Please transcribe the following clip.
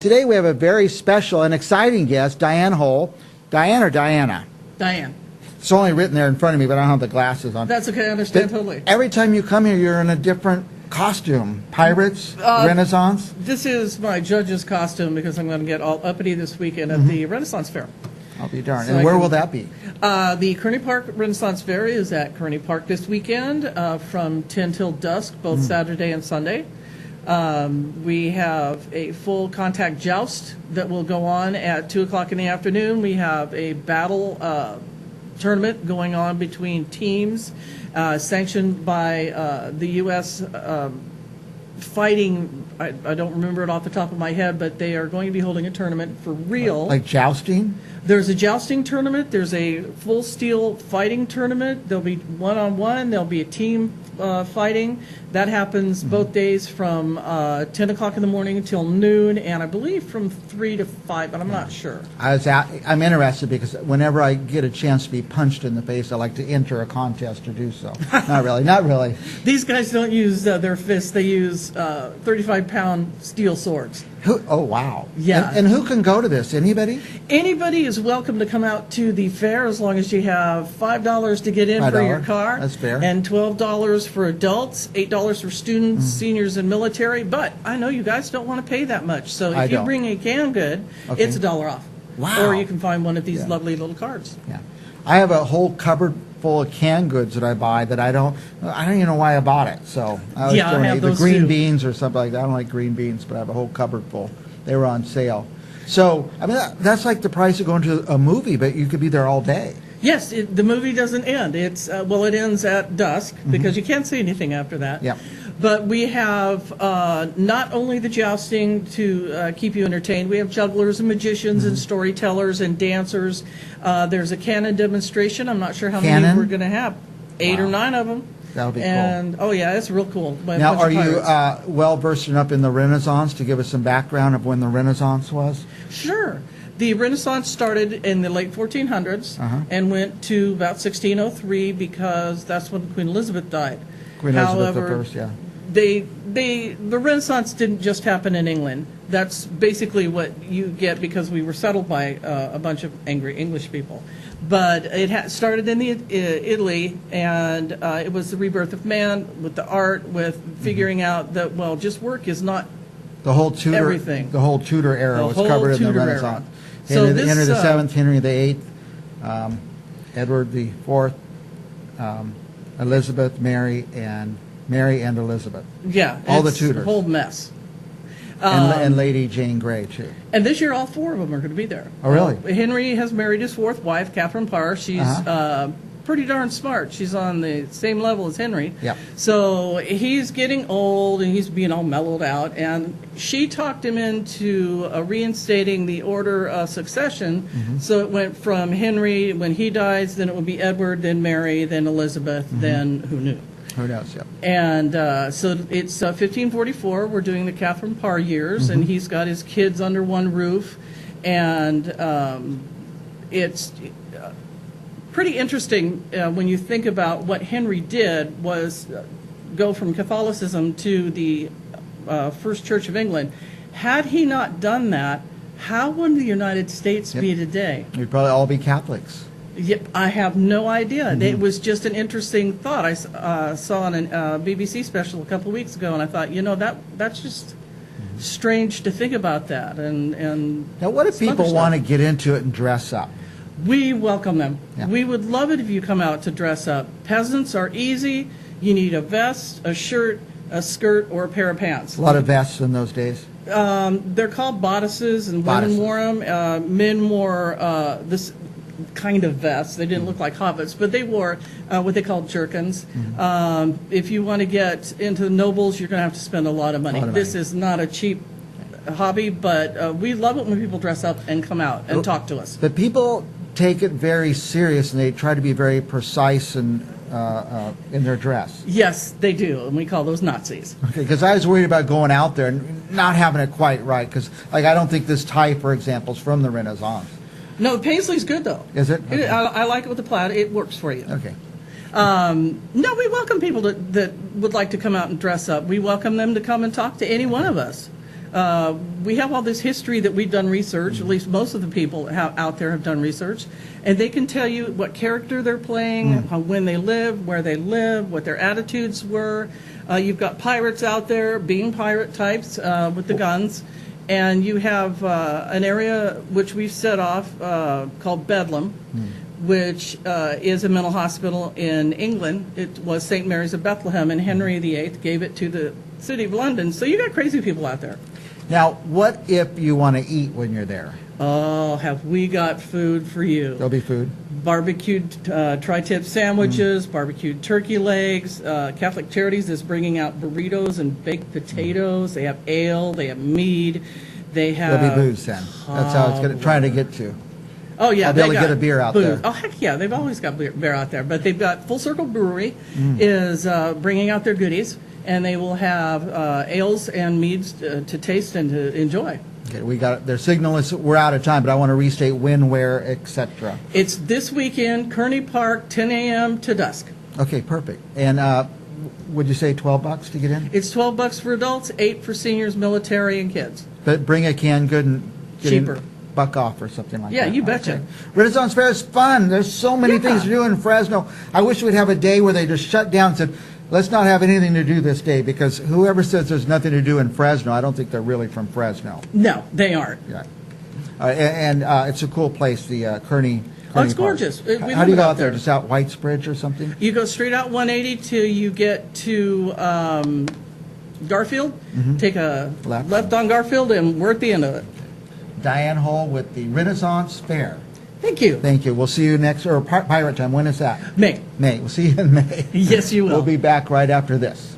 Today we have a very special and exciting guest, Diane Hull. Diane or Diana? Diane. It's only written there in front of me, but I don't have the glasses on. That's okay, I understand totally. Every time you come here, you're in a different costume. Pirates, Renaissance? This is my judge's costume because I'm going to get all uppity this weekend at the Renaissance Fair. I'll be darned. And where will that be? The Kearney Park Renaissance Faire is at Kearney Park this weekend from 10 till dusk, both Saturday and Sunday. We have a full contact joust that will go on at 2 o'clock in the afternoon. We have a battle tournament going on between teams sanctioned by the U.S. Fighting. I don't remember it off the top of my head, but they are going to be holding a tournament for real. Like jousting? There's a jousting tournament. There's a full steel fighting tournament. There'll be one-on-one. There'll be a team fighting. That happens both days from 10 o'clock in the morning until noon, and I believe from 3 to 5, but I'm not sure. I'm interested because whenever I get a chance to be punched in the face, I like to enter a contest to do so. Not really, not really. These guys don't use their fists. They use 35-pound steel swords. Oh, wow. Yeah. And who can go to this? Anybody? Anybody is welcome to come out to the fair as long as you have $5 to get in for your car. That's fair. And $12 for adults, $8 for students, seniors, and military. But I know you guys don't want to pay that much. So if you bring a canned good, it's $1 off. Wow. Or you can find one of these lovely little cards. Yeah. I have a whole cupboard full of canned goods that I buy that I don't even know why I bought it. So I always donate the green beans or something like that. I don't like green beans, but I have a whole cupboard full. They were on sale. So I mean that's like the price of going to a movie, but you could be there all day. Yes, the movie doesn't end. It ends at dusk because you can't see anything after that. Yeah. But we have not only the jousting to keep you entertained, we have jugglers and magicians and storytellers and dancers. There's a cannon demonstration. I'm not sure how many we're going to have. 8 or 9 of them. That'll be cool. Oh, yeah, it's real cool. Now, are you well versed enough in the Renaissance to give us some background of when the Renaissance was? Sure. The Renaissance started in the late 1400s and went to about 1603 because that's when Queen Elizabeth died. Queen Elizabeth I, yeah. The Renaissance didn't just happen in England. That's basically what you get because we were settled by a bunch of angry English people. But it started in Italy, and it was the rebirth of man with the art, with figuring out that, well, just work is not the whole Tudor, everything. The whole Tudor era was covered in the Renaissance. Henry the VII, Henry the VIII, Edward the IV, Elizabeth, Mary and Elizabeth. Yeah, all the Tudors. A whole mess. And Lady Jane Grey too. And this year, all 4 of them are going to be there. Oh, really? Henry has married his 4th wife, Catherine Parr. She's pretty darn smart. She's on the same level as Henry. Yeah. So he's getting old and he's being all mellowed out. And she talked him into reinstating the order of succession. So it went from Henry, when he dies, then it would be Edward, then Mary, then Elizabeth, then who knew? Who knows, yeah. And so it's 1544. We're doing the Catherine Parr years, and he's got his kids under one roof. And it's pretty interesting when you think about what Henry did was go from Catholicism to the First Church of England. Had he not done that, how would the United States be today? We'd probably all be Catholics. Yep, I have no idea. It was just an interesting thought. I saw on a BBC special a couple of weeks ago, and I thought, that's just strange to think about that. And now, what if people want to get into it and dress up? We welcome them. Yeah. We would love it if you come out to dress up. Peasants are easy. You need a vest, a shirt, a skirt, or a pair of pants. A lot of vests in those days. They're called bodices, and women wore them. Men wore this kind of vests. They didn't look like hobbits, but they wore what they called jerkins. If you want to get into the nobles, you're going to have to spend a lot of money. This is not a cheap hobby, but we love it when people dress up and come out and talk to us. But people take it very serious, and they try to be very precise and in their dress. Yes, they do, and we call those Nazis. Okay, because I was worried about going out there and not having it quite right, because I don't think this tie, for example, is from the Renaissance. No, Paisley's good, though. Is it? Okay. I like it with the plaid. It works for you. Okay. No, we welcome people that would like to come out and dress up. We welcome them to come and talk to any one of us. We have all this history that we've done research, at least most of the people out there have done research, and they can tell you what character they're playing, when they live, where they live, what their attitudes were. You've got pirates out there, being pirate types with the guns, and you have an area which we've set off called Bedlam, which is a mental hospital in England. It was St. Mary's of Bethlehem, and Henry VIII gave it to the City of London. So you got crazy people out there. Now, what if you want to eat when you're there? Oh, have we got food for you? There'll be food. Barbecued tri-tip sandwiches, barbecued turkey legs. Catholic Charities is bringing out burritos and baked potatoes. They have ale, they have mead, they have... There'll be booze then. That's how it's trying to get to. Oh, yeah. I'll be able to get a beer out there. Oh, heck yeah. They've always got beer out there. But they've got Full Circle Brewery is bringing out their goodies, and they will have ales and meads to taste and to enjoy. Okay, we got their signal is we're out of time, but I want to restate when, where, etc. It's this weekend, Kearney Park, 10 a.m. to dusk. Okay, perfect. And would you say $12 to get in? It's $12 for adults, $8 for seniors, military, and kids. But bring a canned good and get Cheaper. $1 off or something like that. Yeah, you betcha. Okay. Renaissance Fair is fun. There's so many things to do in Fresno. I wish we'd have a day where they just shut down and said, let's not have anything to do this day, because whoever says there's nothing to do in Fresno, I don't think they're really from Fresno. No, they aren't. Yeah. And it's a cool place, the Kearney Oh, it's Park. gorgeous. How do you go out there? Just out Whitesbridge or something? You go straight out 180 till you get to Garfield. Take a left on Garfield, and we're at the end of it. Diane Hull with the Renaissance Fair. Thank you. Thank you. We'll see you next, or Pirate Time. When is that? May. May. We'll see you in May. Yes, you will. We'll be back right after this.